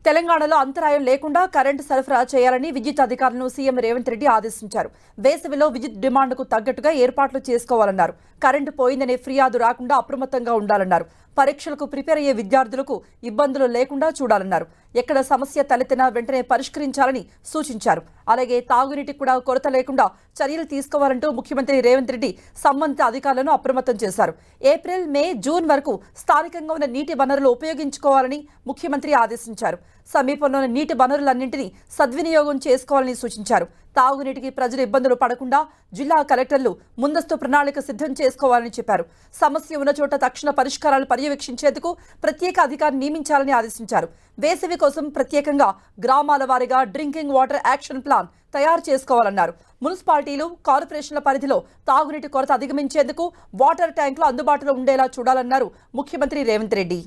తెలంగాణలో అంతరాయం లేకుండా కరెంటు సరఫరా చేయాలని విద్యుత్ అధికారులను సీఎం రేవంత్ రెడ్డి ఆదేశించారు. వేసవిలో విద్యుత్ డిమాండ్కు తగ్గట్టుగా ఏర్పాట్లు చేసుకోవాలన్నారు. కరెంటు పోయిందనే ఫిర్యాదు రాకుండా అప్రమత్తంగా ఉండాలన్నారు. పరీక్షలకు ప్రిపేర్ అయ్యే విద్యార్థులకు ఇబ్బందులు లేకుండా చూడాలన్నారు. ఎక్కడ సమస్య తలెత్తినా వెంటనే పరిష్కరించాలని సూచించారు. అలాగే తాగునీటికి కూడా కొరత లేకుండా చర్యలు తీసుకోవాలంటూ ముఖ్యమంత్రి రేవంత్ రెడ్డి సంబంధిత అధికారులను అప్రమత్తం చేశారు. ఏప్రిల్, మే, జూన్ వరకు స్థానికంగా ఉన్న నీటి వనరులు ఉపయోగించుకోవాలని ముఖ్యమంత్రి ఆదేశించారు. సమీపంలోని నీటి వనరులన్నింటినీ సద్వినియోగం చేసుకోవాలని సూచించారు. తాగునీటికి ప్రజలు ఇబ్బందులు పడకుండా జిల్లా కలెక్టర్లు ముందస్తు ప్రణాళిక సిద్ధం చేసుకోవాలని చెప్పారు. సమస్య ఉన్న చోట తక్షణ పరిష్కారాలు పర్యవేక్షించేందుకు ప్రత్యేక అధికారిని నియమించాలని ఆదేశించారు. వేసవి కోసం ప్రత్యేకంగా గ్రామాల వారీగా డ్రింకింగ్ వాటర్ యాక్షన్ ప్లాన్ తయారు చేసుకోవాలన్నారు. మున్సిపాలిటీలు, కార్పొరేషన్ల పరిధిలో తాగునీటి కొరత అధిగమించేందుకు వాటర్ ట్యాంకులు అందుబాటులో ఉండేలా చూడాలన్నారు ముఖ్యమంత్రి రేవంత్ రెడ్డి.